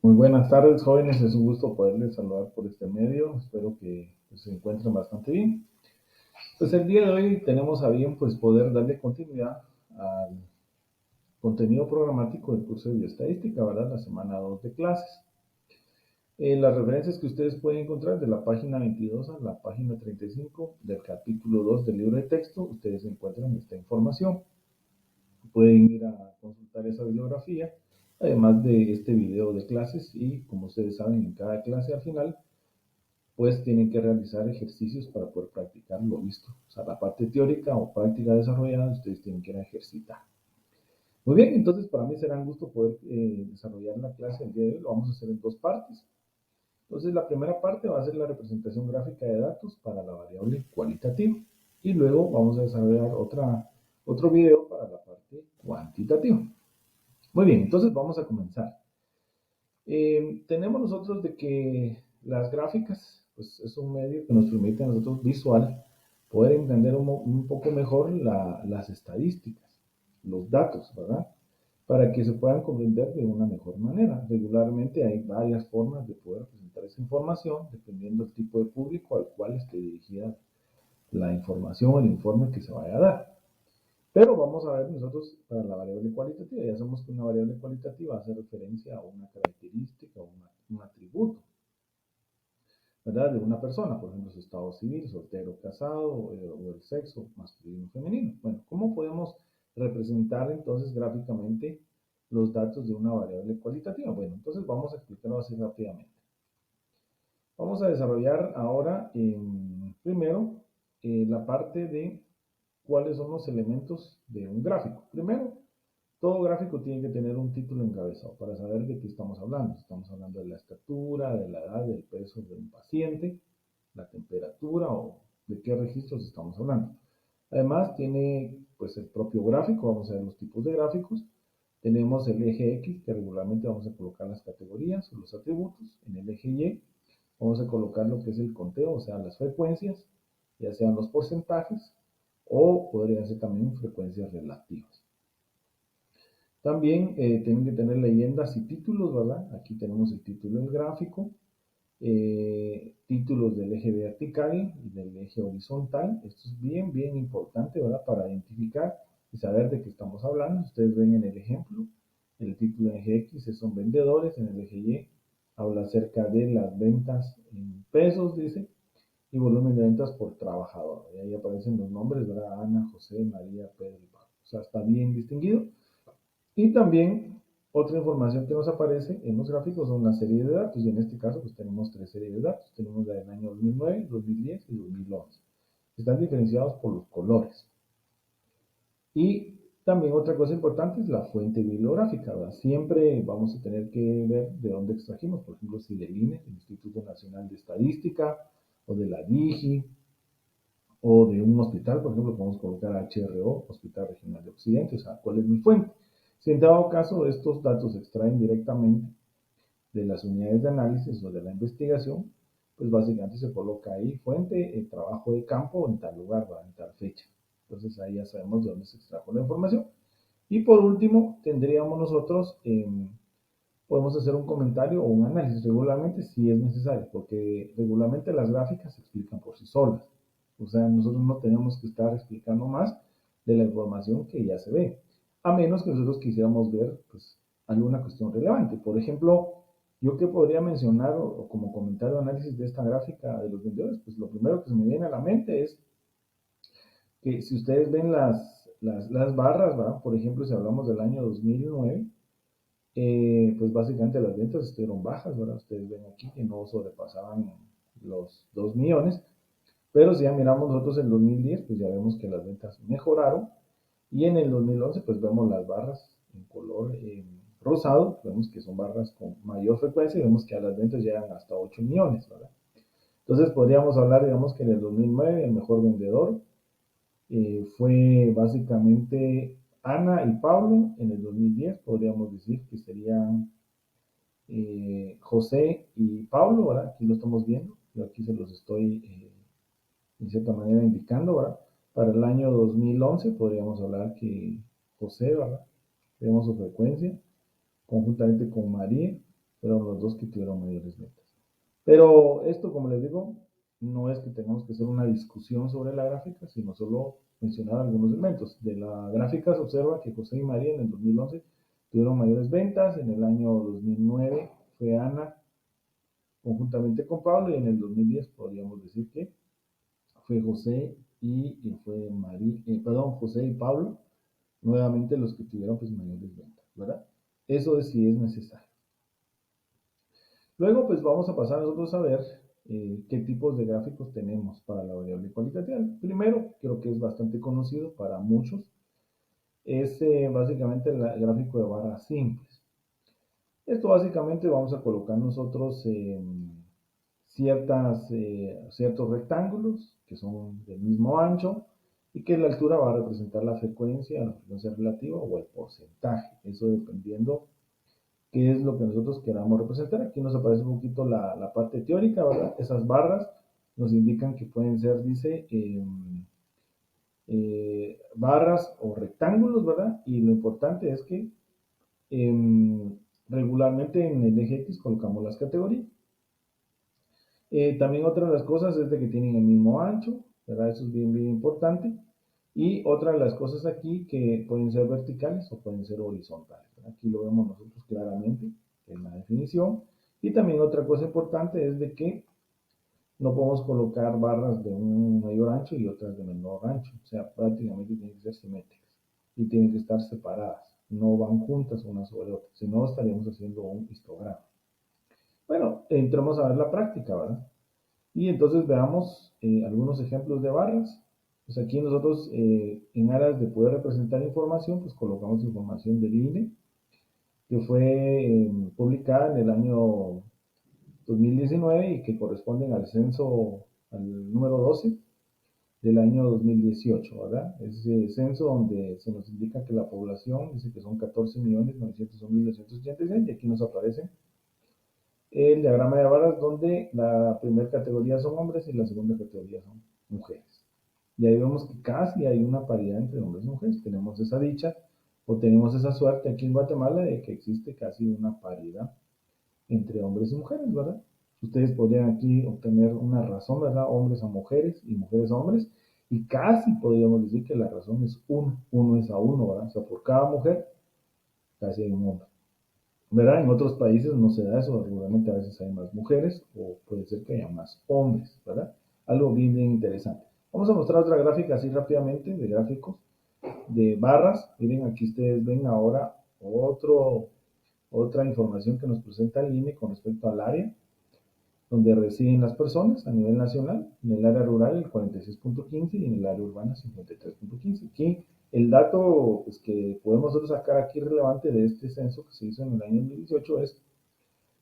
Muy buenas tardes, jóvenes. Es un gusto poderles saludar por este medio. Espero que se encuentren bastante bien. Pues el día de hoy tenemos a bien pues poder darle continuidad al contenido programático del curso de bioestadística, ¿verdad? La semana 2 de clases. Las referencias que ustedes pueden encontrar de la página 22 a la página 35 del capítulo 2 del libro de texto, ustedes encuentran esta información. Pueden ir a consultar esa bibliografía, además de este video de clases y como ustedes saben en cada clase al final pues tienen que realizar ejercicios para poder practicar lo visto. O sea, la parte teórica o práctica desarrollada ustedes tienen que ejercitar. Muy bien, entonces para mí será un gusto poder desarrollar la clase el día de hoy. Lo vamos a hacer en dos partes. Entonces la primera parte va a ser la representación gráfica de datos para la variable cualitativa. Y luego vamos a desarrollar otro video para la parte cuantitativa. Muy bien, entonces vamos a comenzar. Tenemos nosotros de que las gráficas, pues es un medio que nos permite a nosotros visual poder entender un poco mejor las estadísticas, los datos, ¿verdad? Para que se puedan comprender de una mejor manera. Regularmente hay varias formas de poder presentar esa información dependiendo del tipo de público al cual esté dirigida la información o el informe que se vaya a dar. Pero vamos a ver nosotros para la variable cualitativa. Ya sabemos que una variable cualitativa hace referencia a una característica o un atributo, ¿verdad? De una persona, por ejemplo, su estado civil, soltero, casado, o el sexo masculino o femenino. Bueno, ¿cómo podemos representar entonces gráficamente los datos de una variable cualitativa? Bueno, entonces vamos a explicarlo así rápidamente. Vamos a desarrollar ahora primero la parte de cuáles son los elementos de un gráfico. Primero, todo gráfico tiene que tener un título encabezado para saber de qué estamos hablando. Estamos hablando de la estatura, de la edad, del peso de un paciente, la temperatura o de qué registros estamos hablando. Además, tiene pues el propio gráfico, vamos a ver los tipos de gráficos. Tenemos el eje X, que regularmente vamos a colocar las categorías o los atributos. En el eje Y vamos a colocar lo que es el conteo, o sea, las frecuencias, ya sean los porcentajes o podrían ser también frecuencias relativas. También tienen que tener leyendas y títulos, ¿verdad? Aquí tenemos el título del gráfico, títulos del eje vertical y del eje horizontal. Esto es bien, bien importante, ¿verdad? Para identificar y saber de qué estamos hablando. Ustedes ven en el ejemplo, el título en eje X son vendedores, en el eje Y habla acerca de las ventas en pesos, dice, y volumen de ventas por trabajador. Y ahí aparecen los nombres, ¿verdad? Ana, José, María, Pedro y Pablo. O sea, está bien distinguido. Y también otra información que nos aparece en los gráficos son una serie de datos, y en este caso pues tenemos tres series de datos. Tenemos la del año 2009, 2010 y 2011. Están diferenciados por los colores. Y también otra cosa importante es la fuente bibliográfica, ¿verdad? Siempre vamos a tener que ver de dónde extrajimos, por ejemplo, si del INE, el Instituto Nacional de Estadística, o de la DIGI, o de un hospital, por ejemplo, podemos colocar HRO, Hospital Regional de Occidente, o sea, ¿cuál es mi fuente? Si en dado caso estos datos se extraen directamente de las unidades de análisis o de la investigación, pues básicamente se coloca ahí fuente, el trabajo de campo en tal lugar, en tal fecha. Entonces ahí ya sabemos de dónde se extrajo la información. Y por último, tendríamos nosotros, podemos hacer un comentario o un análisis regularmente si es necesario, porque regularmente las gráficas se explican por sí solas. O sea, nosotros no tenemos que estar explicando más de la información que ya se ve, a menos que nosotros quisiéramos ver pues, alguna cuestión relevante. Por ejemplo, yo que podría mencionar o como comentario o análisis de esta gráfica de los vendedores, pues lo primero que se me viene a la mente es que si ustedes ven las barras, ¿verdad? Por ejemplo, si hablamos del año 2009, pues básicamente las ventas estuvieron bajas, ¿verdad? Ustedes ven aquí que no sobrepasaban los 2 millones, pero si ya miramos nosotros el 2010, pues ya vemos que las ventas mejoraron y en el 2011 pues vemos las barras en color rosado, vemos que son barras con mayor frecuencia y vemos que a las ventas llegan hasta 8 millones, ¿verdad? Entonces podríamos hablar, digamos que en el 2009 el mejor vendedor fue básicamente Ana y Pablo. En el 2010 podríamos decir que serían José y Pablo, ¿verdad? Aquí lo estamos viendo, yo aquí se los estoy de cierta manera indicando, ¿verdad? Para el año 2011 podríamos hablar que José, ¿verdad? Vemos su frecuencia conjuntamente con María. fueron los dos que tuvieron mayores ventas. Pero esto, como les digo, no es que tengamos que hacer una discusión sobre la gráfica, sino solo mencionar algunos elementos. De la gráfica se observa que José y María en el 2011 tuvieron mayores ventas, en el año 2009 fue Ana conjuntamente con Pablo y en el 2010 podríamos decir que fue José y fue María, José y Pablo nuevamente los que tuvieron pues mayores ventas, ¿verdad? Eso es si es necesario. Luego, pues vamos a pasar nosotros a ver qué tipos de gráficos tenemos para la variable cualitativa. Primero, creo que es bastante conocido para muchos, es básicamente el gráfico de barras simples. Esto básicamente vamos a colocar nosotros ciertos rectángulos que son del mismo ancho y que la altura va a representar la frecuencia relativa o el porcentaje. Eso dependiendo qué es lo que nosotros queramos representar. Aquí nos aparece un poquito la parte teórica, ¿verdad? Esas barras nos indican que pueden ser, dice, barras o rectángulos, ¿verdad? Y lo importante es que regularmente en el eje X colocamos las categorías. También otra de las cosas es de que tienen el mismo ancho, ¿verdad? Eso es bien, bien importante. Y otra de las cosas aquí que pueden ser verticales o pueden ser horizontales. ¿Verdad? Aquí lo vemos nosotros claramente en la definición. Y también otra cosa importante es de que no podemos colocar barras de un mayor ancho y otras de menor ancho. O sea, prácticamente tienen que ser simétricas y tienen que estar separadas. No van juntas una sobre otra. Si no, estaríamos haciendo un histograma. Bueno, entremos a ver la práctica, ¿verdad? Y entonces veamos algunos ejemplos de barras. Pues aquí nosotros, en aras de poder representar información, pues colocamos información del INE, que fue publicada en el año 2019 y que corresponden al censo, al número 12 del año 2018, ¿verdad? Ese censo donde se nos indica que la población, dice que son 14.901.286, y aquí nos aparece el diagrama de barras donde la primera categoría son hombres y la segunda categoría son mujeres. Y ahí vemos que casi hay una paridad entre hombres y mujeres. Tenemos esa dicha o tenemos esa suerte aquí en Guatemala de que existe casi una paridad entre hombres y mujeres, ¿verdad? Ustedes podrían aquí obtener una razón, ¿verdad? Hombres a mujeres y mujeres a hombres. Y casi podríamos decir que la razón es uno es a uno, ¿verdad? O sea, por cada mujer casi hay un hombre. ¿Verdad? En otros países no se da eso, regularmente a veces hay más mujeres o puede ser que haya más hombres, ¿verdad? Algo bien, bien interesante. Vamos a mostrar otra gráfica así rápidamente de gráficos de barras. Miren, aquí ustedes ven ahora otra información que nos presenta el INE con respecto al área donde residen las personas a nivel nacional. En el área rural el 46.15 y en el área urbana 53.15. Aquí el dato pues, que podemos nosotros sacar aquí relevante de este censo que se hizo en el año 2018 es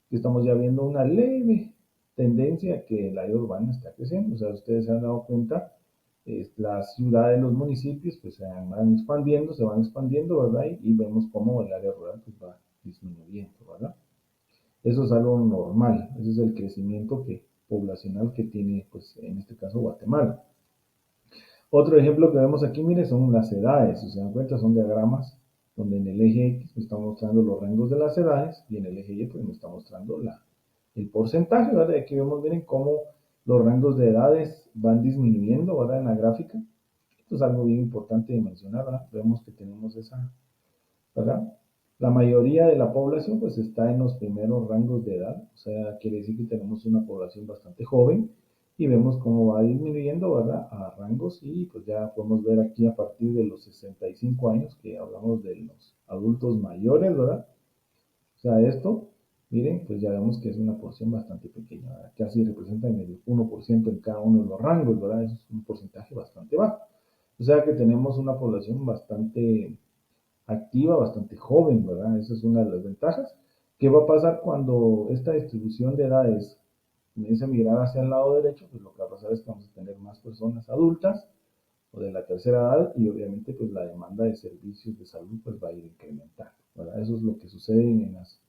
que estamos ya viendo una leve tendencia a que el área urbana está creciendo. O sea, ustedes se han dado cuenta, las ciudades, los municipios, pues se van expandiendo, ¿verdad? Y vemos cómo el área rural pues, va disminuyendo, ¿verdad? Eso es algo normal, ese es el crecimiento poblacional que tiene, pues, en este caso, Guatemala. Otro ejemplo que vemos aquí, mire, son las edades. Si se dan cuenta, son diagramas donde en el eje X me está mostrando los rangos de las edades y en el eje Y pues me está mostrando el porcentaje, ¿verdad? Y aquí vemos, miren, cómo los rangos de edades van disminuyendo, ¿verdad? En la gráfica. Esto es algo bien importante de mencionar, ¿verdad? Vemos que tenemos esa, ¿verdad? La mayoría de la población pues está en los primeros rangos de edad, o sea, quiere decir que tenemos una población bastante joven y vemos cómo va disminuyendo, ¿verdad? A rangos y pues ya podemos ver aquí a partir de los 65 años que hablamos de los adultos mayores, ¿verdad? O sea, esto, miren, pues ya vemos que es una porción bastante pequeña, ¿verdad? Casi representan el 1% en cada uno de los rangos, ¿verdad? Eso es un porcentaje bastante bajo. O sea que tenemos una población bastante activa, bastante joven, ¿verdad? Esa es una de las ventajas. ¿Qué va a pasar cuando esta distribución de edades comience a migrar hacia el lado derecho? Pues lo que va a pasar es que vamos a tener más personas adultas o de la tercera edad y obviamente pues la demanda de servicios de salud pues va a ir incrementando, ¿verdad? Eso es lo que sucede en las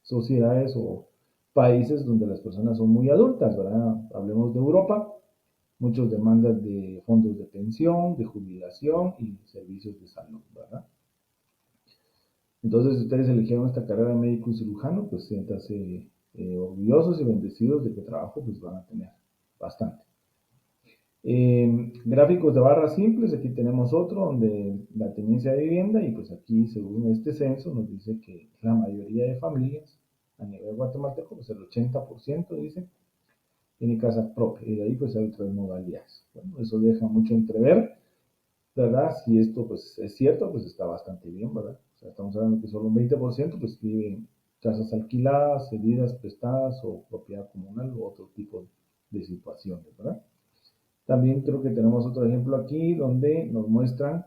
sociedades o países donde las personas son muy adultas, ¿verdad? Hablemos de Europa, muchas demandas de fondos de pensión, de jubilación y servicios de salud, ¿verdad? Entonces, si ustedes eligieron esta carrera de médico y cirujano, pues siéntanse orgullosos y bendecidos de que trabajo pues van a tener bastante. Gráficos de barras simples, aquí tenemos otro donde la tenencia de vivienda y pues aquí según este censo nos dice que la mayoría de familias a nivel guatemalteco, pues el 80% dice, tiene casa propia y de ahí pues hay otras modalidades. Bueno, eso deja mucho entrever, ¿verdad? Si esto pues es cierto, pues está bastante bien, ¿verdad? O sea, estamos hablando que solo un 20% pues vive en casas alquiladas, cedidas, prestadas o propiedad comunal u otro tipo de situaciones, ¿verdad? También creo que tenemos otro ejemplo aquí donde nos muestran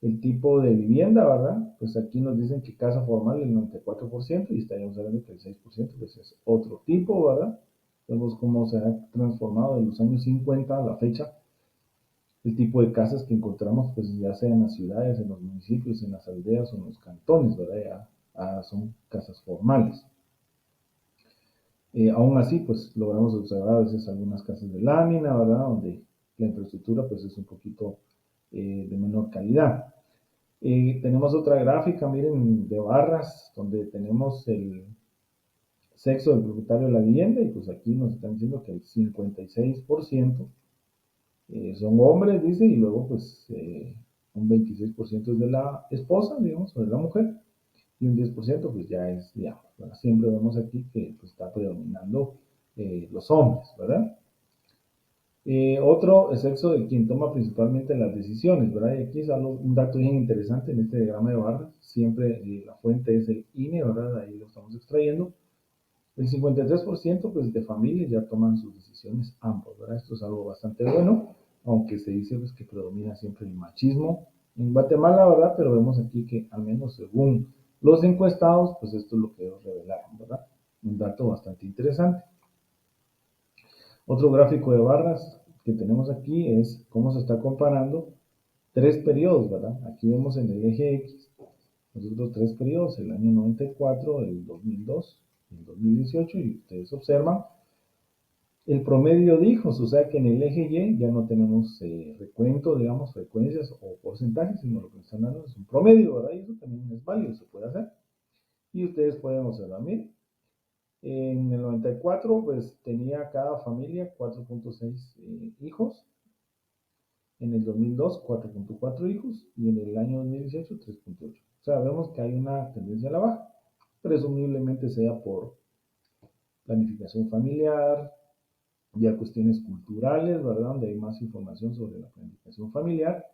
el tipo de vivienda, ¿verdad? Pues aquí nos dicen que casa formal el 94% y estaríamos hablando que el 6% pues es otro tipo, ¿verdad? Vemos cómo se ha transformado en los años 50 a la fecha el tipo de casas que encontramos, pues ya sea en las ciudades, en los municipios, en las aldeas o en los cantones, ¿verdad? Ya son casas formales. Aún así, pues logramos observar a veces algunas casas de lámina, ¿verdad? Donde la infraestructura pues es un poquito de menor calidad. Tenemos otra gráfica, miren, de barras, donde tenemos el sexo del propietario de la vivienda y pues aquí nos están diciendo que el 56% son hombres, dice, y luego pues un 26% es de la esposa, digamos, o de la mujer, y un 10% pues ya es, digamos, ¿verdad? Siempre vemos aquí que pues, está predominando los hombres, ¿verdad? Otro es sexo de quien toma principalmente las decisiones, ¿verdad? Y aquí es un dato bien interesante en este diagrama de barras. Siempre la fuente es el INE, ¿verdad? Ahí lo estamos extrayendo. El 53% pues, de familias ya toman sus decisiones ambos, ¿verdad? Esto es algo bastante bueno, aunque se dice pues, que predomina siempre el machismo en Guatemala, ¿verdad? Pero vemos aquí que al menos según los encuestados, pues esto es lo que ellos revelaron, ¿verdad? Un dato bastante interesante. Otro gráfico de barras que tenemos aquí es cómo se está comparando tres periodos, ¿verdad? Aquí vemos en el eje X, nosotros tres periodos, el año 94, el 2002, el 2018, y ustedes observan el promedio de hijos, o sea que en el eje Y ya no tenemos recuento, digamos, frecuencias o porcentajes, sino lo que están dando es un promedio, ¿verdad? Y eso también es válido, se puede hacer. Y ustedes pueden observar, miren, en el 94, pues tenía cada familia 4.6 hijos. En el 2002, 4.4 hijos. Y en el año 2018, 3.8. O sea, vemos que hay una tendencia a la baja. Presumiblemente sea por planificación familiar, ya cuestiones culturales, ¿verdad? Donde hay más información sobre la planificación familiar,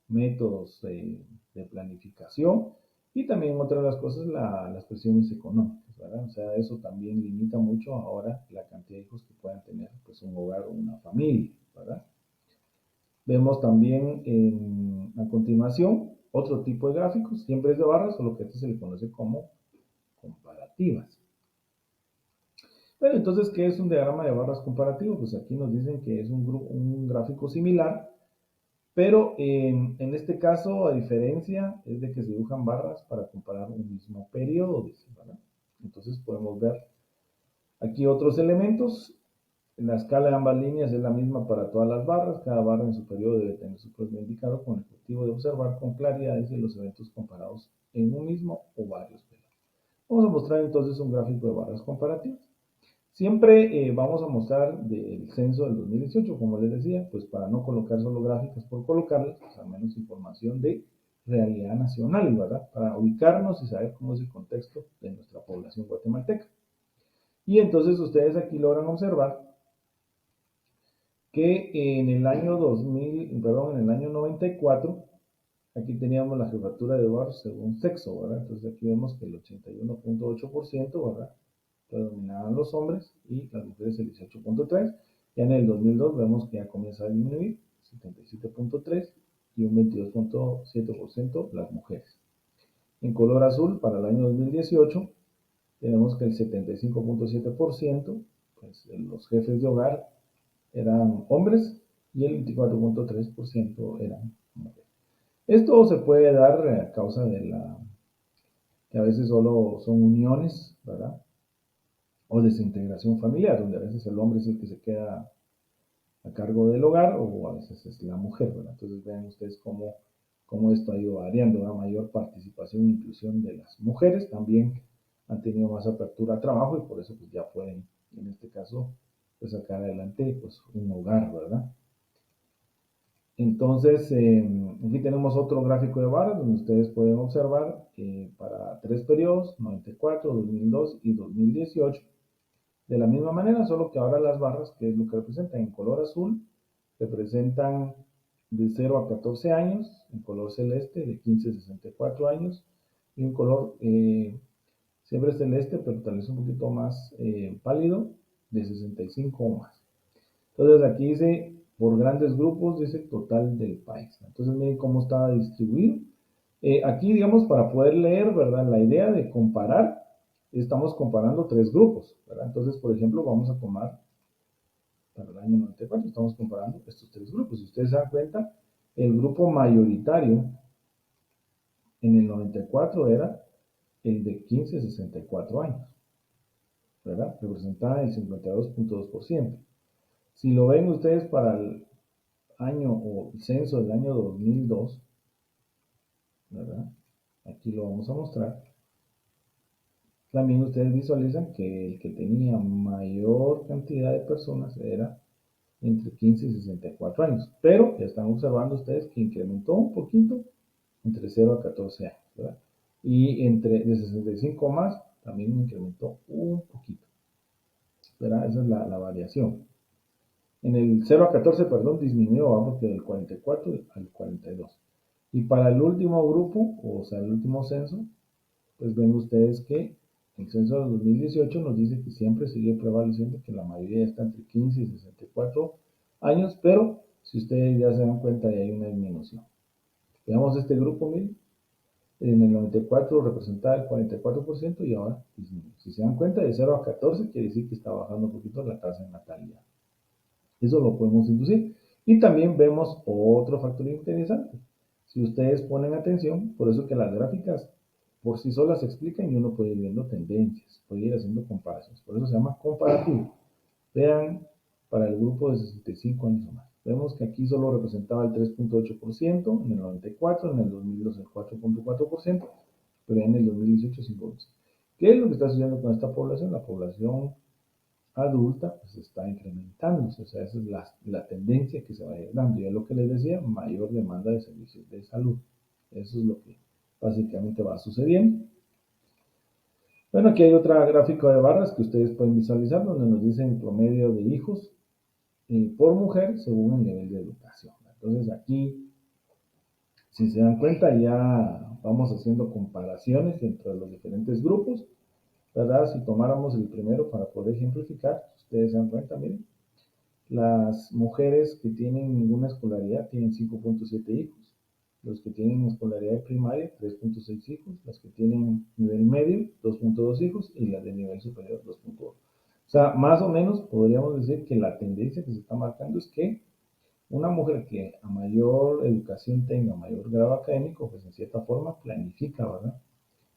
métodos de planificación y también otra de las cosas, las presiones económicas, ¿verdad? O sea, eso también limita mucho ahora la cantidad de hijos que puedan tener pues un hogar o una familia, ¿verdad? Vemos también a continuación otro tipo de gráficos, siempre es de barras, solo que este se le conoce como comparativas. Bueno, entonces, ¿qué es un diagrama de barras comparativo? Pues aquí nos dicen que es un gráfico similar, pero en este caso, a diferencia, es de que se dibujan barras para comparar un mismo periodo, dice, ¿verdad? Entonces podemos ver aquí otros elementos. La escala de ambas líneas es la misma para todas las barras. Cada barra en su periodo debe tener su propio indicador con el objetivo de observar con claridad los eventos comparados en un mismo o varios periodos. Vamos a mostrar entonces un gráfico de barras comparativas. Siempre vamos a mostrar del censo del 2018, como les decía, pues para no colocar solo gráficos por colocarlos, pues al menos información de realidad nacional, ¿verdad? Para ubicarnos y saber cómo es el contexto de nuestra población guatemalteca. Y entonces ustedes aquí logran observar que en el año 2000, perdón, en el año 94, aquí teníamos la jefatura de hogar según sexo, ¿verdad? Entonces aquí vemos que el 81.8%, ¿verdad? Predominaban los hombres y las mujeres el 18.3%. Ya en el 2002 vemos que ya comienza a disminuir, 77.3% y un 22.7% las mujeres. En color azul, para el año 2018, tenemos que el 75.7%, pues los jefes de hogar eran hombres y el 24.3% eran mujeres. Esto se puede dar a causa de que a veces solo son uniones, ¿verdad? O desintegración familiar, donde a veces el hombre es el que se queda a cargo del hogar o a veces es la mujer, ¿verdad? Entonces vean ustedes cómo cómo esto ha ido variando, una mayor participación e inclusión de las mujeres, también han tenido más apertura a trabajo y por eso pues ya pueden, en este caso, pues sacar adelante pues un hogar, ¿verdad? Entonces, aquí tenemos otro gráfico de barras donde ustedes pueden observar para tres periodos, 94, 2002 y 2018. De la misma manera, solo que ahora las barras, que es lo que representan en color azul, representan de 0 a 14 años, en color celeste de 15 a 64 años, y un color siempre celeste, pero tal vez un poquito más pálido, de 65 o más. Entonces aquí dice, por grandes grupos, dice total del país. Entonces miren cómo está distribuido. Aquí, digamos, para poder leer, ¿verdad? La idea de comparar, estamos comparando tres grupos, ¿verdad? Entonces, por ejemplo, vamos a tomar para el año 94, estamos comparando estos tres grupos. Si ustedes se dan cuenta, el grupo mayoritario en el 94 era el de 15 a 64 años, ¿verdad? Representaba el 52.2%. Si lo ven ustedes para el año o el censo del año 2002, ¿verdad? Aquí lo vamos a mostrar. También ustedes visualizan que el que tenía mayor cantidad de personas era entre 15 y 64 años, pero ya están observando ustedes que incrementó un poquito entre 0 a 14 años, ¿verdad? Y entre de 65 más también incrementó un poquito, ¿verdad? Esa es la variación. En el 0 a 14, perdón, disminuyó, vamos, del 44 al 42. Y para el último grupo, o sea, el último censo, pues ven ustedes que el censo de 2018 nos dice que siempre sigue prevaleciendo que la mayoría está entre 15 y 64 años, pero si ustedes ya se dan cuenta, ya hay una disminución. Veamos este grupo, miren, en el 94 representaba el 44% y ahora disminuye. Si se dan cuenta, de 0 a 14 quiere decir que está bajando un poquito la tasa de natalidad. Eso lo podemos inducir. Y también vemos otro factor interesante. Si ustedes ponen atención, por eso que las gráficas por sí solas se explican y uno puede ir viendo tendencias, puede ir haciendo comparaciones. Por eso se llama comparativo. Vean para el grupo de 65 años o más. Vemos que aquí solo representaba el 3.8%, en el 94, en el 2002 el 4.4%, pero en el 2018 5%. ¿Qué es lo que está sucediendo con esta población? La población adulta pues está incrementándose, o sea, esa es la tendencia que se va a ir dando. Y es lo que les decía, mayor demanda de servicios de salud. Eso es lo que básicamente va sucediendo. Bueno, aquí hay otra gráfica de barras que ustedes pueden visualizar donde nos dice el promedio de hijos por mujer según el nivel de educación. Entonces aquí, si se dan cuenta, ya vamos haciendo comparaciones entre los diferentes grupos, ¿verdad? Si tomáramos el primero para poder ejemplificar, ustedes se dan cuenta, miren, las mujeres que tienen ninguna escolaridad tienen 5.7 hijos. Los que tienen escolaridad primaria, 3.6 hijos. Las que tienen nivel medio, 2.2 hijos. Y las de nivel superior, 2.1. O sea, más o menos podríamos decir que la tendencia que se está marcando es que una mujer que a mayor educación tenga, mayor grado académico, pues en cierta forma planifica, ¿verdad?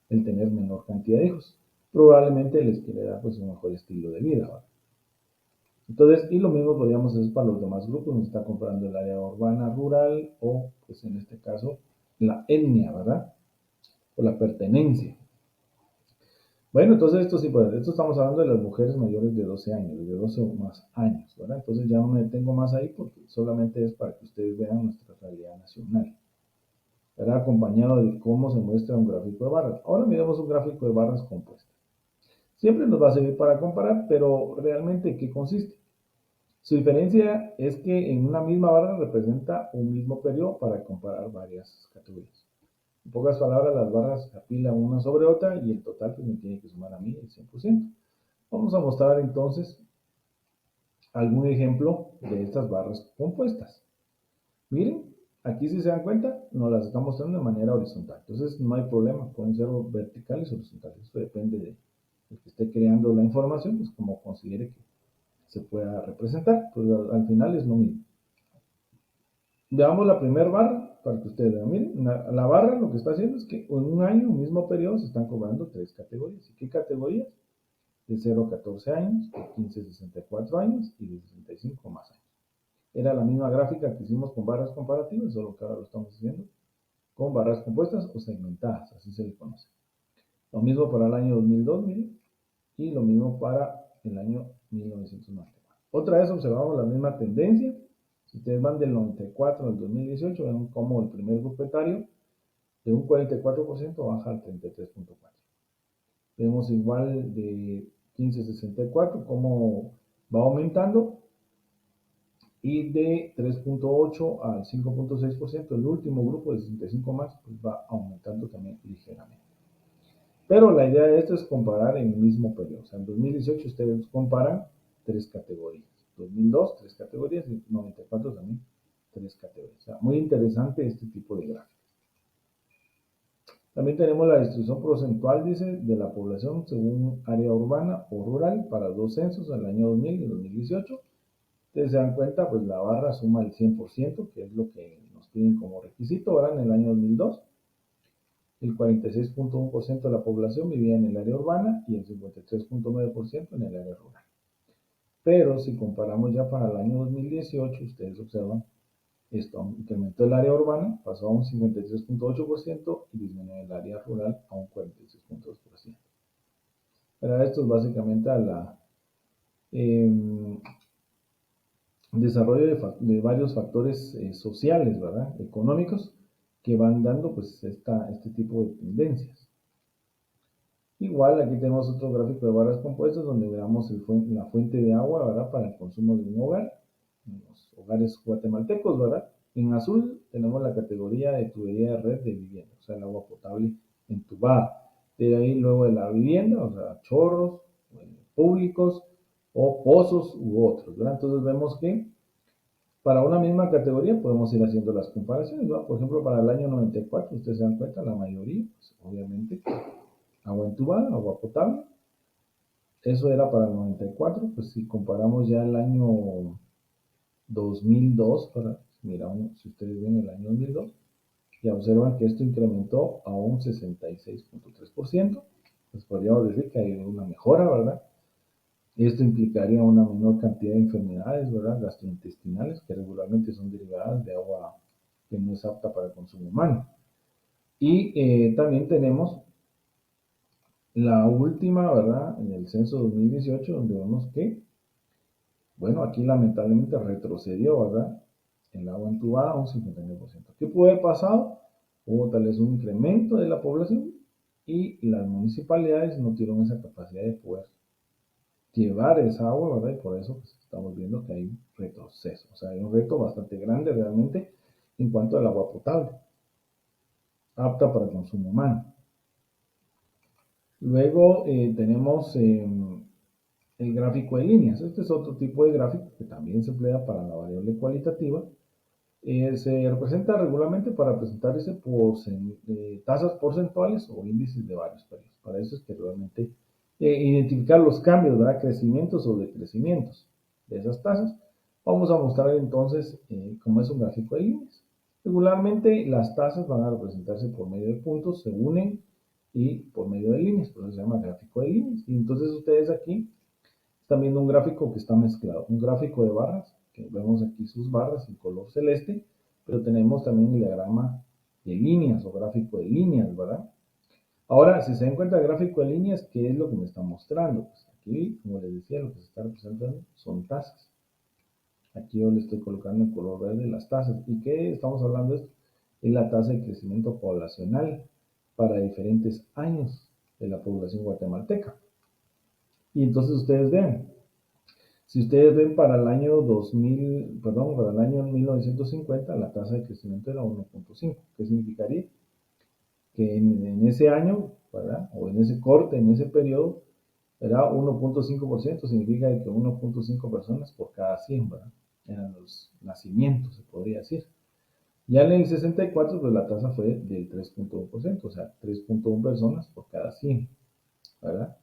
El tener menor cantidad de hijos. Probablemente les quiere dar pues un mejor estilo de vida, ¿verdad? Entonces, y lo mismo podríamos hacer para los demás grupos, nos está comprando el área urbana, rural, o pues en este caso, la etnia, ¿verdad? O la pertenencia. Bueno, entonces esto sí, pues, esto estamos hablando de las mujeres mayores de 12 años, de 12 o más años, ¿verdad? Entonces ya no me detengo más ahí porque solamente es para que ustedes vean nuestra realidad nacional, ¿verdad? Acompañado de cómo se muestra un gráfico de barras. Ahora miremos un gráfico de barras compuestas. Siempre nos va a servir para comparar, pero realmente, ¿en qué consiste? Su diferencia es que en una misma barra representa un mismo periodo para comparar varias categorías. En pocas palabras, las barras se apilan una sobre otra y el total pues me tiene que sumar a mí el 100%. Vamos a mostrar entonces algún ejemplo de estas barras compuestas. Miren, aquí si se dan cuenta, nos las están mostrando de manera horizontal. Entonces no hay problema, pueden ser verticales o horizontales. Esto depende de el que esté creando la información, pues como considere que se pueda representar. Pues al final es lo mismo. Veamos la primera barra para que ustedes vean. Miren, la barra lo que está haciendo es que en un año, un mismo periodo, se están cobrando tres categorías. ¿Y qué categorías? De 0 a 14 años, de 15 a 64 años y de 65 más años. Era la misma gráfica que hicimos con barras comparativas, solo que ahora lo estamos haciendo con barras compuestas o segmentadas, así se le conoce. Lo mismo para el año 2002, miren, y lo mismo para el año 1994. Otra vez observamos la misma tendencia. Si ustedes van del 94 al 2018, ven cómo el primer grupo etario de un 44% baja al 33.4%. Vemos igual de 15-64 cómo va aumentando, y de 3.8 al 5.6%, el último grupo de 65 más, pues va aumentando también ligeramente. Pero la idea de esto es comparar en el mismo periodo. O sea, en 2018 ustedes comparan tres categorías. 2002, tres categorías, y 94 también, tres categorías. O sea, muy interesante este tipo de gráficos. También tenemos la distribución porcentual, dice, de la población según área urbana o rural para dos censos, el año 2000 y 2018. Ustedes se dan cuenta, pues la barra suma el 100%, que es lo que nos piden como requisito. Ahora en el año 2002, el 46.1% de la población vivía en el área urbana y el 53.9% en el área rural. Pero si comparamos ya para el año 2018, ustedes observan, esto incrementó el área urbana, pasó a un 53.8% y disminuyó el área rural a un 46.2%. Pero esto es básicamente a la desarrollo de varios factores sociales, ¿verdad? Económicos, que van dando pues este tipo de tendencias. Igual aquí tenemos otro gráfico de barras compuestas donde veamos la fuente de agua, ¿verdad? Para el consumo de un hogar, en los hogares guatemaltecos, ¿verdad? En azul tenemos la categoría de tubería de red de vivienda, o sea, el agua potable entubada. De ahí luego de la vivienda, o sea, chorros públicos o pozos u otros, ¿verdad? Entonces vemos que para una misma categoría podemos ir haciendo las comparaciones, ¿no? Por ejemplo, para el año 94, ustedes se dan cuenta, la mayoría, pues, obviamente, agua entubada, agua potable. Eso era para el 94, pues si comparamos ya el año 2002, si ustedes ven el año 2002, ya observan que esto incrementó a un 66.3%, pues podríamos decir que hay una mejora, ¿verdad? Esto implicaría una menor cantidad de enfermedades, ¿verdad? Gastrointestinales, que regularmente son derivadas de agua que no es apta para el consumo humano. Y también tenemos la última, ¿verdad? En el censo 2018, donde vemos que, bueno, aquí lamentablemente retrocedió, ¿verdad? El agua entubada a un 59%. ¿Qué puede haber pasado? Hubo tal vez un incremento de la población y las municipalidades no tuvieron esa capacidad de poder llevar esa agua, ¿verdad? Y por eso pues, estamos viendo que hay un retroceso. O sea, hay un reto bastante grande realmente en cuanto al agua potable, apta para el consumo humano. Luego tenemos el gráfico de líneas. Este es otro tipo de gráfico que también se emplea para la variable cualitativa. Se representa regularmente para presentar tasas porcentuales o índices de varios periodos. Para eso es que realmente identificar los cambios, ¿verdad? Crecimientos o decrecimientos de esas tasas. Vamos a mostrar entonces cómo es un gráfico de líneas. Regularmente las tasas van a representarse por medio de puntos, se unen y por medio de líneas, por eso se llama gráfico de líneas. Y entonces ustedes aquí están viendo un gráfico que está mezclado, un gráfico de barras, que vemos aquí sus barras en color celeste, pero tenemos también el diagrama de líneas o gráfico de líneas, ¿verdad? Ahora, si se dan cuenta del gráfico de líneas, ¿qué es lo que me está mostrando? Pues aquí, como les decía, lo que se está representando son tasas. Aquí yo le estoy colocando en color verde las tasas. ¿Y qué estamos hablando de esto? Es la tasa de crecimiento poblacional para diferentes años de la población guatemalteca. Y entonces ustedes vean, si ustedes ven para el año 2000, perdón, para el año 1950, la tasa de crecimiento era 1.5. ¿Qué significaría? Que en ese año, ¿verdad? O en ese corte, en ese periodo, era 1.5%, significa que 1.5 personas por cada 100, ¿verdad? Eran los nacimientos, se podría decir. Ya en el 64, pues la tasa fue del 3.1%, o sea, 3.1 personas por cada 100, ¿verdad?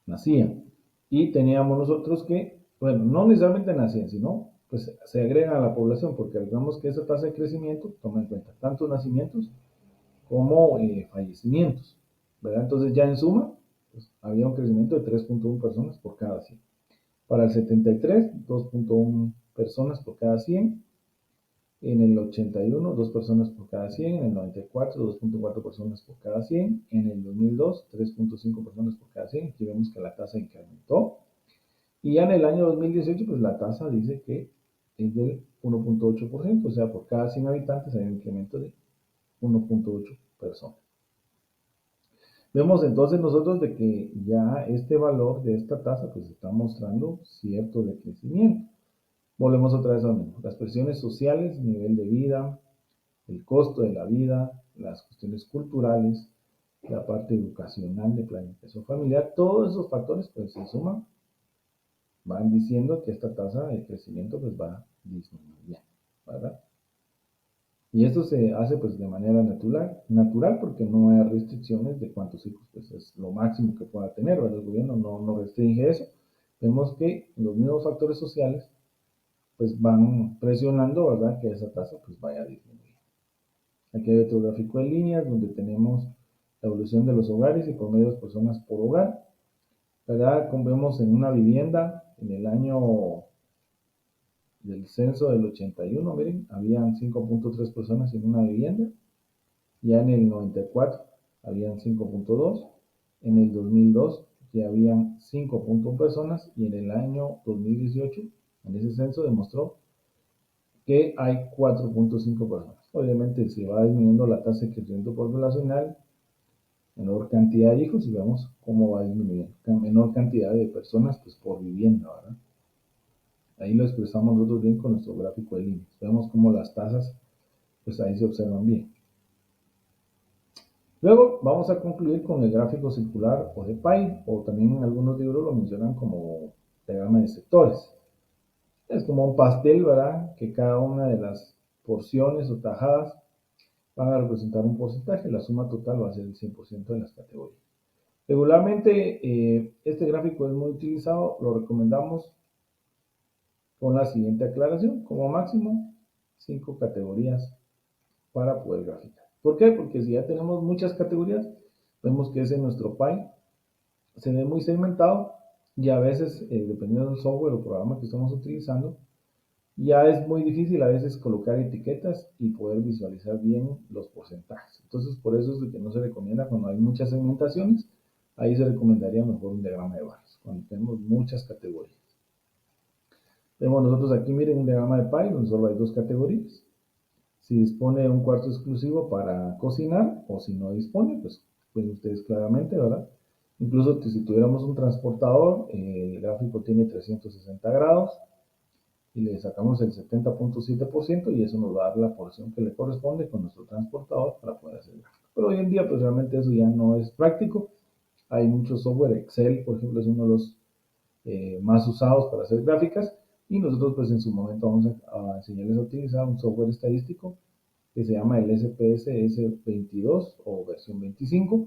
Nacían. Y teníamos nosotros que, bueno, no necesariamente nacían, sino pues se agregan a la población, porque digamos que esa tasa de crecimiento toma en cuenta tanto nacimientos como fallecimientos, ¿verdad? Entonces ya en suma, pues, había un crecimiento de 3.1 personas por cada 100. Para el 73, 2.1 personas por cada 100. En el 81, 2 personas por cada 100. En el 94, 2.4 personas por cada 100. En el 2002, 3.5 personas por cada 100. Aquí vemos que la tasa incrementó. Y ya en el año 2018, pues la tasa dice que es del 1.8%, o sea, por cada 100 habitantes hay un incremento de 1.8 personas. Vemos entonces nosotros de que ya este valor de esta tasa pues está mostrando cierto decrecimiento. Volvemos otra vez a lo mismo. Las presiones sociales, nivel de vida, el costo de la vida, las cuestiones culturales, la parte educacional de planificación familiar, todos esos factores pues se suman, van diciendo que esta tasa de crecimiento pues va disminuyendo, ¿verdad? Y esto se hace pues de manera natural porque no hay restricciones de cuántos hijos pues es lo máximo que pueda tener, ¿verdad? El gobierno no restringe eso. Vemos que los mismos factores sociales pues van presionando, ¿verdad? Que esa tasa pues vaya a disminuir. Aquí hay otro gráfico en líneas donde tenemos la evolución de los hogares y promedios de personas por hogar, ¿verdad? Como vemos en una vivienda en el año del censo del 81, miren, habían 5.3 personas en una vivienda. Ya en el 94 habían 5.2, en el 2002 ya habían 5.1 personas y en el año 2018, en ese censo demostró que hay 4.5 personas. Obviamente se va disminuyendo la tasa de crecimiento poblacional, menor cantidad de hijos y vemos cómo va disminuyendo, menor cantidad de personas pues, por vivienda, ¿verdad? Ahí lo expresamos nosotros bien con nuestro gráfico de líneas. Vemos cómo las tasas pues ahí se observan bien. Luego vamos a concluir con el gráfico circular o de pie, o también en algunos libros lo mencionan como diagrama de sectores. Es como un pastel, ¿verdad? Que cada una de las porciones o tajadas van a representar un porcentaje, la suma total va a ser el 100% de las categorías. Regularmente este gráfico es muy utilizado, lo recomendamos con la siguiente aclaración, como máximo 5 categorías para poder graficar. ¿Por qué? Porque si ya tenemos muchas categorías, vemos que ese nuestro pie se ve muy segmentado y a veces, dependiendo del software o programa que estamos utilizando, ya es muy difícil a veces colocar etiquetas y poder visualizar bien los porcentajes. Entonces, por eso es de que no se recomienda cuando hay muchas segmentaciones, ahí se recomendaría mejor un diagrama de barras, cuando tenemos muchas categorías. Vemos nosotros aquí, miren, un diagrama de pie donde solo hay 2 categorías. Si dispone de un cuarto exclusivo para cocinar o si no dispone, pues ven ustedes claramente, ¿verdad? Incluso si tuviéramos un transportador, el gráfico tiene 360 grados y le sacamos el 70.7% y eso nos va a dar la porción que le corresponde con nuestro transportador para poder hacer el gráfico. Pero hoy en día, pues realmente eso ya no es práctico. Hay mucho software, Excel, por ejemplo, es uno de los más usados para hacer gráficas y nosotros pues en su momento vamos a enseñarles a utilizar un software estadístico que se llama el SPSS 22 o versión 25.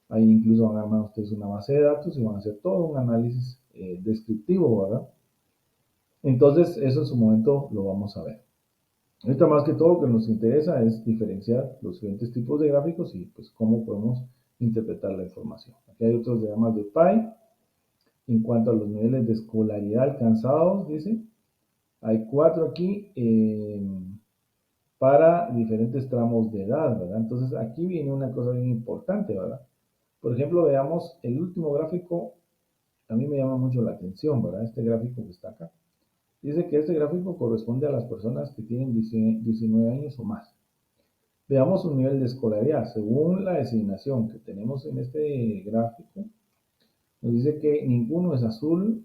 Ahí incluso van a armar ustedes una base de datos y van a hacer todo un análisis descriptivo, ¿verdad? Entonces, eso en su momento lo vamos a ver. Ahorita más que todo lo que nos interesa es diferenciar los diferentes tipos de gráficos y pues cómo podemos interpretar la información. Aquí hay otros diagramas de PI. En cuanto a los niveles de escolaridad alcanzados, dice, hay 4 aquí para diferentes tramos de edad, ¿verdad? Entonces aquí viene una cosa bien importante, ¿verdad? Por ejemplo, veamos el último gráfico, a mí me llama mucho la atención, ¿verdad? Este gráfico que está acá. Dice que este gráfico corresponde a las personas que tienen 19 años o más. Veamos su nivel de escolaridad. Según la designación que tenemos en este gráfico, nos dice que ninguno es azul,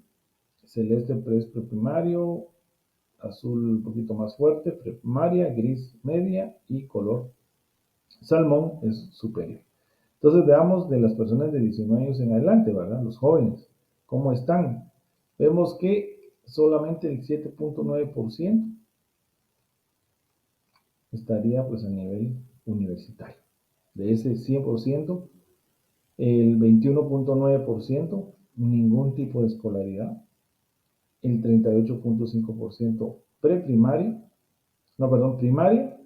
celeste es preprimario, azul un poquito más fuerte, preprimaria, gris media y color salmón es superior. Entonces veamos de las personas de 19 años en adelante, ¿verdad? Los jóvenes, ¿cómo están? Vemos que solamente el 7.9% estaría pues a nivel universitario. De ese 100%, el 21.9% ningún tipo de escolaridad, el 38.5% preprimario, no, perdón, primaria,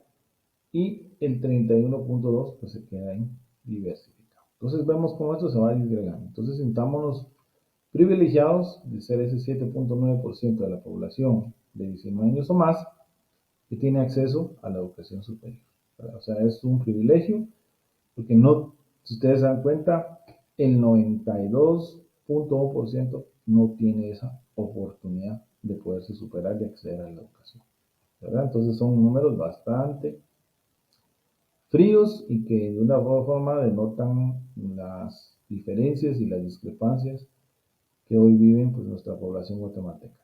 y el 31.2% pues se queda en diversificado. Entonces vemos cómo esto se va disgregando. Entonces sintámonos privilegiados de ser ese 7.9% de la población de 19 años o más, que tiene acceso a la educación superior, ¿verdad? O sea, es un privilegio, porque no, si ustedes se dan cuenta, el 92.1% no tiene esa oportunidad de poderse superar y acceder a la educación, ¿verdad? Entonces son números bastante fríos y que de una forma denotan las diferencias y las discrepancias que hoy viven pues, nuestra población guatemalteca.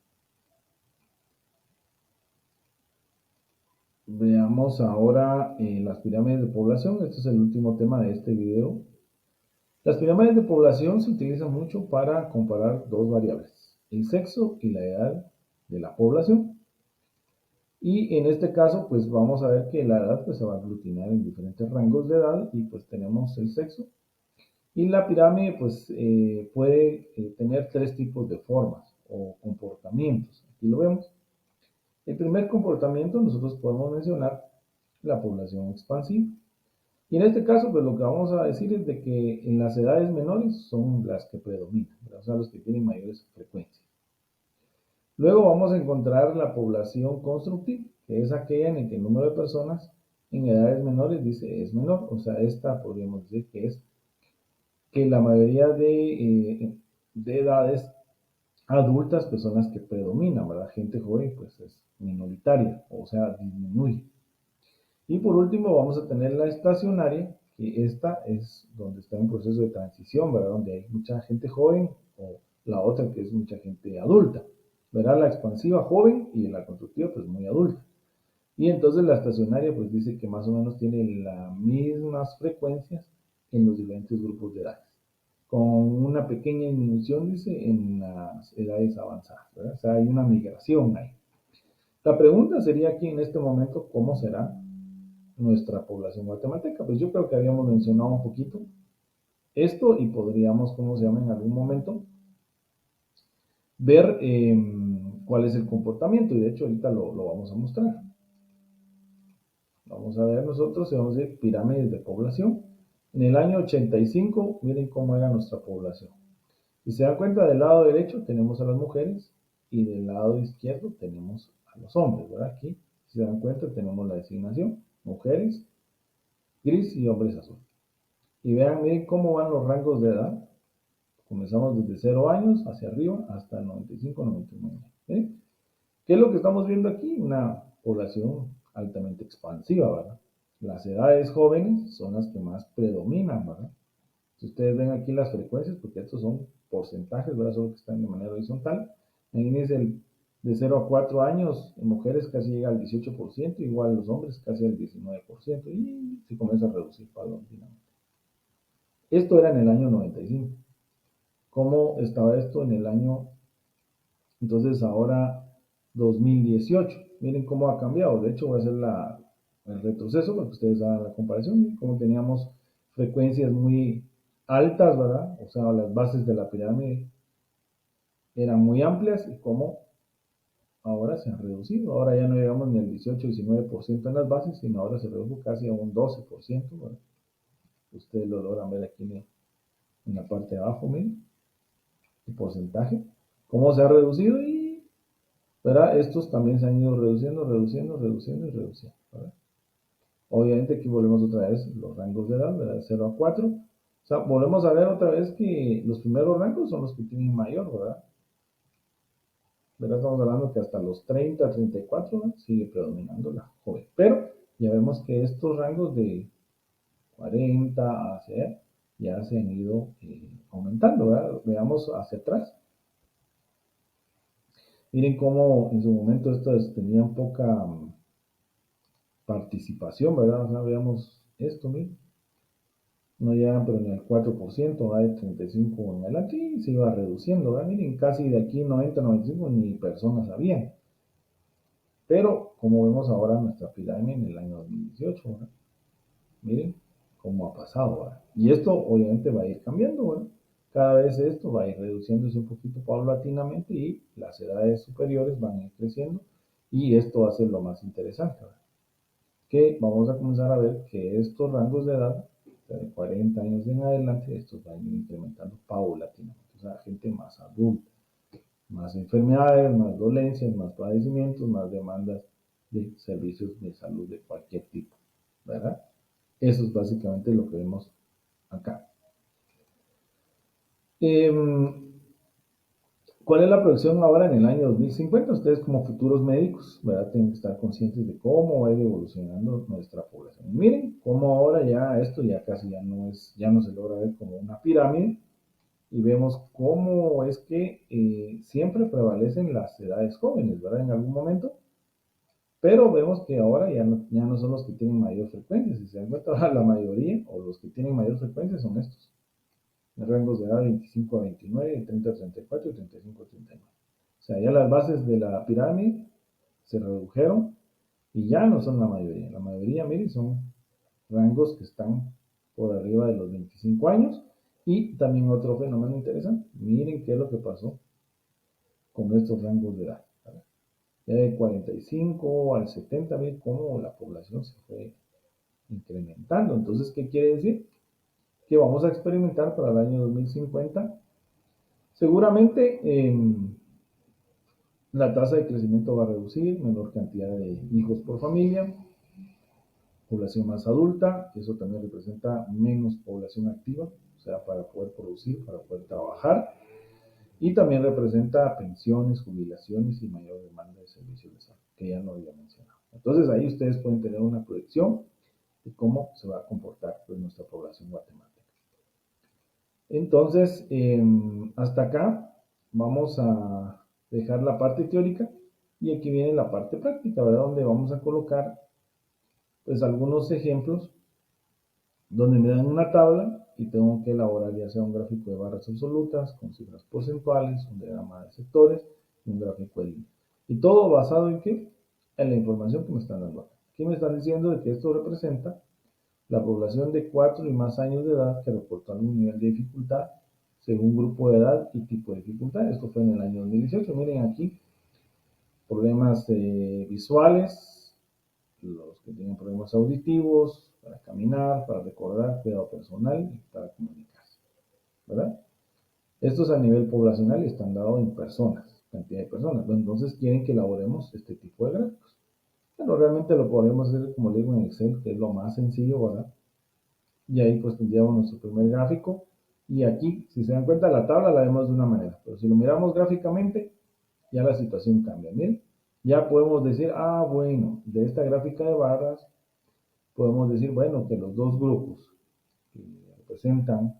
Veamos ahora las pirámides de población. Este es el último tema de este video. Las pirámides de población se utilizan mucho para comparar dos variables, el sexo y la edad de la población. Y en este caso, pues vamos a ver que la edad pues, se va a aglutinar en diferentes rangos de edad y pues tenemos el sexo. Y la pirámide pues puede tener tres tipos de formas o comportamientos. Aquí lo vemos. El primer comportamiento nosotros podemos mencionar la población expansiva. Y en este caso, pues lo que vamos a decir es de que en las edades menores son las que predominan, ¿verdad? O sea, los que tienen mayores frecuencias. Luego vamos a encontrar la población constructiva, que es aquella en la que el número de personas en edades menores dice es menor. O sea, esta podríamos decir que es que la mayoría de edades adultas pues son las que predominan, ¿verdad? Gente joven pues es minoritaria, o sea, disminuye. Y por último vamos a tener la estacionaria, que esta es donde está en proceso de transición, ¿verdad? Donde hay mucha gente joven o la otra que es mucha gente adulta, ¿verdad? La expansiva joven y la constructiva pues muy adulta. Y entonces la estacionaria pues dice que más o menos tiene las mismas frecuencias en los diferentes grupos de edades, con una pequeña disminución, dice, en las edades avanzadas, ¿verdad? O sea, hay una migración ahí. La pregunta sería aquí en este momento, ¿cómo será nuestra población guatemalteca? Pues yo creo que habíamos mencionado un poquito esto y podríamos, ¿cómo se llama? En algún momento ver cuál es el comportamiento y de hecho ahorita lo vamos a mostrar. Vamos a ver nosotros, vamos a ver pirámides de población. En el año 85, miren cómo era nuestra población. Si se dan cuenta, del lado derecho tenemos a las mujeres y del lado izquierdo tenemos a los hombres, ¿verdad? Aquí, si se dan cuenta, tenemos la designación, mujeres, gris y hombres azul. Y vean, miren cómo van los rangos de edad. Comenzamos desde 0 años hacia arriba hasta 95, 99. ¿Eh? ¿Qué es lo que estamos viendo aquí? Una población altamente expansiva, ¿verdad? Las edades jóvenes son las que más predominan, ¿verdad? Si ustedes ven aquí las frecuencias, porque estos son porcentajes, ¿verdad? Solo que están de manera horizontal. Imagínense de 0 a 4 años, en mujeres casi llega al 18%, igual los hombres casi al 19%, y se comienza a reducir paulatinamente. Esto era en el año 95. ¿Cómo estaba esto en el año, entonces ahora 2018? Miren cómo ha cambiado. De hecho, voy a hacer el retroceso para que ustedes hagan la comparación. Miren cómo teníamos frecuencias muy altas, ¿verdad? O sea, las bases de la pirámide eran muy amplias y cómo ahora se han reducido. Ahora ya no llegamos ni al 18-19% en las bases, sino ahora se redujo casi a un 12%, ¿verdad? Ustedes lo logran ver aquí en la parte de abajo, miren, el porcentaje, cómo se ha reducido y, ¿verdad? Estos también se han ido reduciendo, reduciendo, reduciendo y reduciendo, ¿verdad? Obviamente aquí volvemos otra vez los rangos de edad, ¿verdad? De 0 a 4. O sea, volvemos a ver otra vez que los primeros rangos son los que tienen mayor, ¿verdad? ¿Verdad? Estamos hablando que hasta los 30, 34, ¿verdad? Sigue predominando la joven. Pero ya vemos que estos rangos de 40 hacia ya se han ido aumentando, ¿verdad? Veamos hacia atrás. Miren cómo en su momento estos tenían poca participación, ¿verdad? O sea, veamos esto, miren. No llegan pero ni al 4%, va de 35 en adelante y se iba reduciendo, ¿verdad? Miren, casi de aquí 90, 95 ni personas habían. Pero, como vemos ahora nuestra pirámide en el año 2018, ¿verdad? Miren cómo ha pasado, ¿verdad? Y esto obviamente va a ir cambiando, ¿verdad? Cada vez esto va a ir reduciéndose un poquito paulatinamente y las edades superiores van a ir creciendo y esto va a ser lo más interesante, ¿verdad? Que vamos a comenzar a ver que estos rangos de edad, de 40 años en adelante, estos van a ir incrementando paulatinamente, o sea, gente más adulta, más enfermedades, más dolencias, más padecimientos, más demandas de servicios de salud de cualquier tipo, ¿verdad? Eso es básicamente lo que vemos acá. ¿Cuál es la proyección ahora en el año 2050? Ustedes como futuros médicos, ¿verdad? Tienen que estar conscientes de cómo va a ir evolucionando nuestra población. Miren cómo ahora ya esto ya casi ya no se logra ver como una pirámide, y vemos cómo es que siempre prevalecen las edades jóvenes, ¿verdad? En algún momento, pero vemos que ahora ya no son los que tienen mayor frecuencia. Si se dan cuenta, ahora la mayoría o los que tienen mayor frecuencia son estos, en rangos de edad 25 a 29, 30 a 34 y 35 a 39. O sea, ya las bases de la pirámide se redujeron y ya no son la mayoría. La mayoría, miren, son rangos que están por arriba de los 25 años. Y también otro fenómeno interesante, miren qué es lo que pasó con estos rangos de edad. ¿Verdad? Ya de 45 al 70, miren cómo la población se fue incrementando. Entonces, ¿qué quiere decir? Que vamos a experimentar para el año 2050 seguramente la tasa de crecimiento va a reducir, menor cantidad de hijos por familia, población más adulta, eso también representa menos población activa, o sea, para poder producir, para poder trabajar, y también representa pensiones, jubilaciones y mayor demanda de servicios de salud, que ya no había mencionado. Entonces ahí ustedes pueden tener una proyección de cómo se va a comportar pues, nuestra población guatemalteca. Entonces, hasta acá vamos a dejar la parte teórica y aquí viene la parte práctica, ¿verdad? Donde vamos a colocar pues algunos ejemplos donde me dan una tabla y tengo que elaborar ya sea un gráfico de barras absolutas con cifras porcentuales, un diagrama de sectores y un gráfico de líneas. ¿Y todo basado en qué? En la información que me están dando acá. Aquí me están diciendo de que esto representa la población de 4 y más años de edad que reportó algún nivel de dificultad según grupo de edad y tipo de dificultad. Esto fue en el año 2018. Miren aquí, problemas visuales, los que tienen problemas auditivos, para caminar, para recordar, cuidado personal y para comunicarse, ¿verdad? Estos a nivel poblacional están dados en personas, cantidad de personas. Bueno, entonces quieren que elaboremos este tipo de gráficos. Pero realmente lo podemos hacer, como le digo, en Excel, que es lo más sencillo, ¿verdad? Y ahí pues tendríamos nuestro primer gráfico. Y aquí, si se dan cuenta, la tabla la vemos de una manera. Pero si lo miramos gráficamente, ya la situación cambia. Miren, ya podemos decir, ah, bueno, de esta gráfica de barras, podemos decir, bueno, que los dos grupos que representan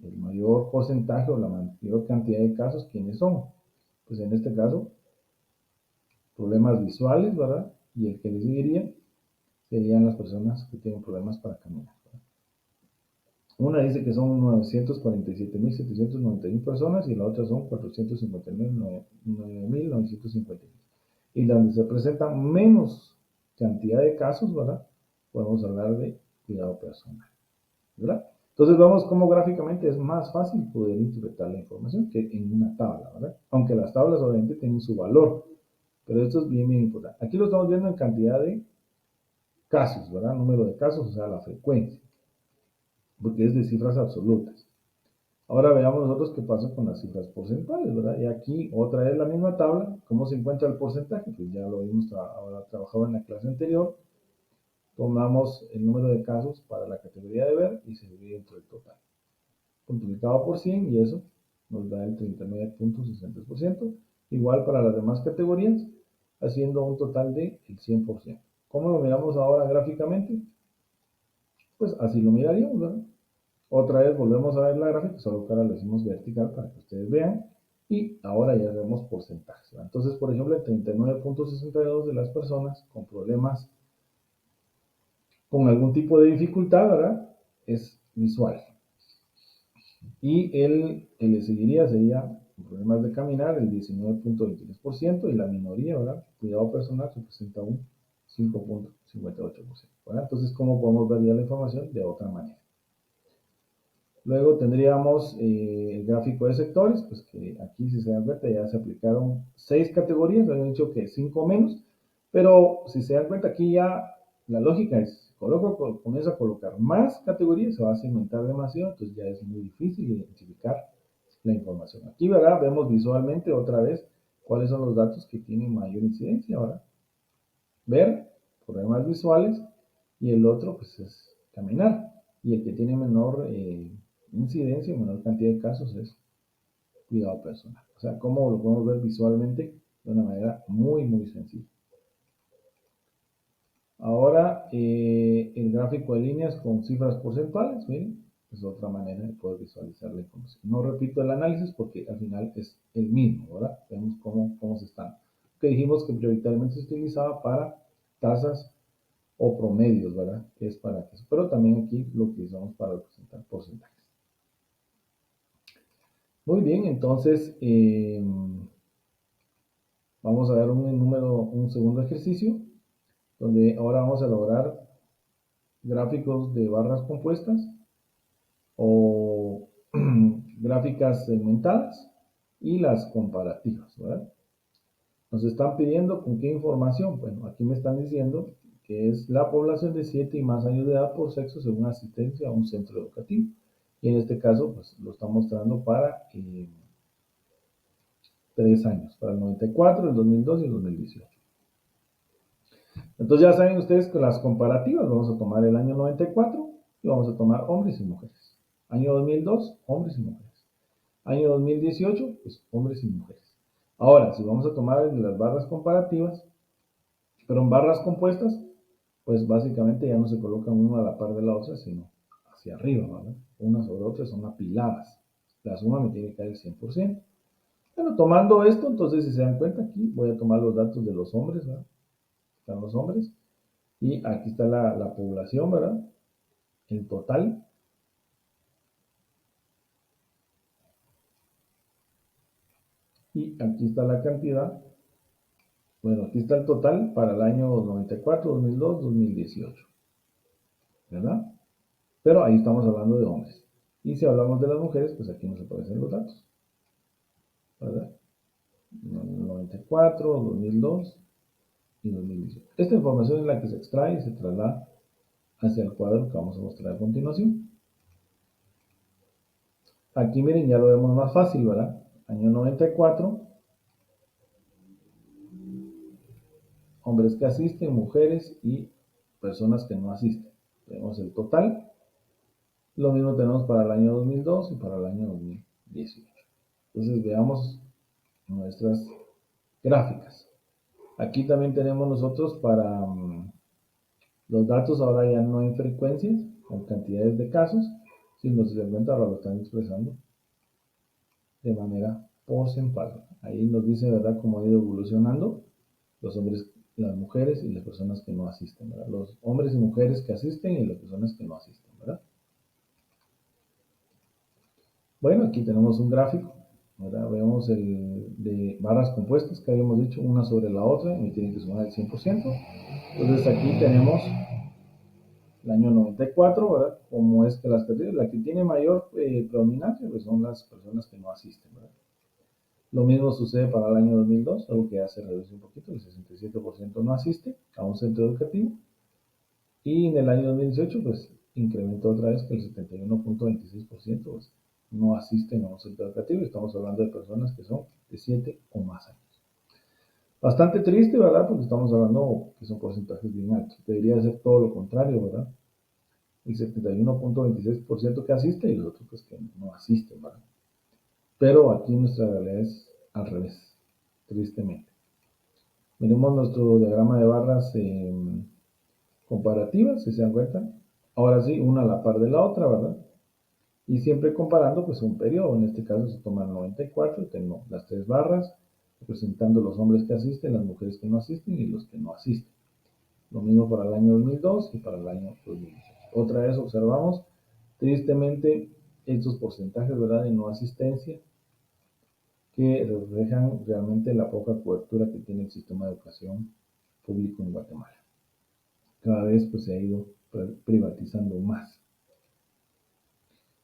el mayor porcentaje o la mayor cantidad de casos, ¿quiénes son? Pues en este caso, problemas visuales, ¿verdad? Y el que le seguiría serían las personas que tienen problemas para caminar. ¿Verdad? Una dice que son 947.791 personas y la otra son 459.950. Y donde se presenta menos cantidad de casos, ¿verdad? Podemos hablar de cuidado personal, ¿verdad? Entonces vemos cómo gráficamente es más fácil poder interpretar la información que en una tabla, ¿verdad? Aunque las tablas obviamente tienen su valor, pero esto es bien, bien importante. Aquí lo estamos viendo en cantidad de casos, ¿verdad? Número de casos, o sea, la frecuencia, porque es de cifras absolutas. Ahora veamos nosotros qué pasa con las cifras porcentuales, ¿verdad? Y aquí otra vez la misma tabla, ¿cómo se encuentra el porcentaje? Pues ya lo vimos ahora trabajado en la clase anterior. Tomamos el número de casos para la categoría de ver y se divide entre el total. Multiplicado por 100 y eso nos da el 39.60%. Igual para las demás categorías, haciendo un total de el 100%. ¿Cómo lo miramos ahora gráficamente? Pues así lo miraríamos, ¿verdad? Otra vez volvemos a ver la gráfica, solo que ahora lo hicimos vertical para que ustedes vean. Y ahora ya vemos porcentajes. ¿Verdad? Entonces, por ejemplo, el 39.62 de las personas con problemas, con algún tipo de dificultad, ¿verdad? Es visual. Y el que le seguiría sería problemas de caminar, el 19.23%, y la minoría, ¿verdad? Cuidado personal representa un 5.58%. ¿Verdad? Entonces, ¿cómo podemos ver ya la información? De otra manera. Luego tendríamos el gráfico de sectores, pues que aquí si se dan cuenta ya se aplicaron 6 categorías, habían dicho que 5 menos, pero si se dan cuenta aquí ya la lógica es, comienza a colocar más categorías, se va a segmentar demasiado, entonces ya es muy difícil identificar la información. Aquí, ¿verdad? Vemos visualmente otra vez cuáles son los datos que tienen mayor incidencia ahora. ver, problemas visuales, y el otro pues es caminar. Y el que tiene menor incidencia, menor cantidad de casos es cuidado personal. O sea, cómo lo podemos ver visualmente de una manera muy, muy sencilla. Ahora, el gráfico de líneas con cifras porcentuales, miren, es otra manera de poder visualizar la información. No repito el análisis porque al final es el mismo, ¿verdad? Vemos cómo se están. Que dijimos que prioritariamente se utilizaba para tasas o promedios, ¿verdad? Que es para eso. Pero también aquí lo utilizamos para representar porcentajes. Muy bien, entonces vamos a ver un segundo ejercicio, donde ahora vamos a lograr gráficos de barras compuestas o gráficas segmentadas y las comparativas, ¿verdad? Nos están pidiendo con qué información. Bueno, aquí me están diciendo que es la población de 7 y más años de edad por sexo según asistencia a un centro educativo. Y en este caso, pues lo está mostrando para 3 años, para el 94, el 2002 y el 2018. Entonces ya saben ustedes que las comparativas, vamos a tomar el año 94 y vamos a tomar hombres y mujeres. Año 2002, hombres y mujeres. Año 2018, pues hombres y mujeres. Ahora, si vamos a tomar el de las barras comparativas, pero en barras compuestas, pues básicamente ya no se colocan una a la par de la otra, sino hacia arriba, ¿verdad? Una sobre otra son apiladas. La suma me tiene que dar el 100%. Bueno, tomando esto, entonces si se dan cuenta aquí, voy a tomar los datos de los hombres, ¿verdad? Están los hombres. Y aquí está la población, ¿verdad? El total. Y aquí está la cantidad. Bueno, aquí está el total para el año 94, 2002, 2018. ¿Verdad? Pero ahí estamos hablando de hombres. Y si hablamos de las mujeres, pues aquí nos aparecen los datos. ¿Verdad? 94, 2002 y 2018. Esta información es la que se extrae y se traslada hacia el cuadro que vamos a mostrar a continuación. Aquí miren, ya lo vemos más fácil, ¿verdad? Año 94, hombres que asisten, mujeres y personas que no asisten. Tenemos el total. Lo mismo tenemos para el año 2002 y para el año 2018. Entonces veamos nuestras gráficas. Aquí también tenemos nosotros para los datos, ahora ya no en frecuencias, con cantidades de casos, sino si se cuenta ahora lo están expresando de manera porcentual. Ahí nos dice, ¿verdad?, cómo ha ido evolucionando los hombres, las mujeres y las personas que no asisten, ¿verdad? Los hombres y mujeres que asisten y las personas que no asisten, ¿verdad? Bueno, aquí tenemos un gráfico, ¿verdad? Vemos el de barras compuestas que habíamos dicho, una sobre la otra, y tienen que sumar el 100%. Entonces aquí tenemos el año 94, ¿verdad? Como es que las categorías, la que tiene mayor predominancia, pues son las personas que no asisten, ¿verdad? Lo mismo sucede para el año 2002, algo que ya se reduce un poquito, el 67% no asiste a un centro educativo. Y en el año 2018, pues incrementó otra vez que el 71.26% pues, no asisten a un centro educativo. Estamos hablando de personas que son de 7 o más años. Bastante triste, ¿verdad? Porque estamos hablando que son porcentajes bien altos. Debería ser todo lo contrario, ¿verdad? El 71.26% que asiste y los otros pues, que no asisten, ¿verdad? Pero aquí nuestra realidad es al revés, tristemente. Miremos nuestro diagrama de barras comparativas, si se dan cuenta. Ahora sí, una a la par de la otra, ¿verdad? Y siempre comparando pues un periodo. En este caso se toma el 94, tengo las tres barras representando los hombres que asisten, las mujeres que no asisten y los que no asisten. Lo mismo para el año 2002 y para el año 2018. Otra vez observamos tristemente estos porcentajes, ¿verdad?, de no asistencia que reflejan realmente la poca cobertura que tiene el sistema de educación público en Guatemala. Cada vez pues se ha ido privatizando más.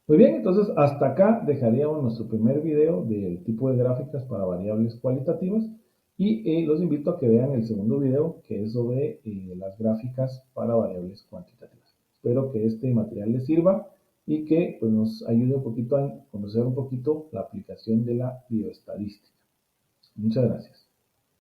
Muy bien, entonces hasta acá dejaríamos nuestro primer video del tipo de gráficas para variables cualitativas y los invito a que vean el segundo video que es sobre las gráficas para variables cuantitativas. Espero que este material les sirva y que pues, nos ayude un poquito a conocer un poquito la aplicación de la bioestadística. Muchas gracias.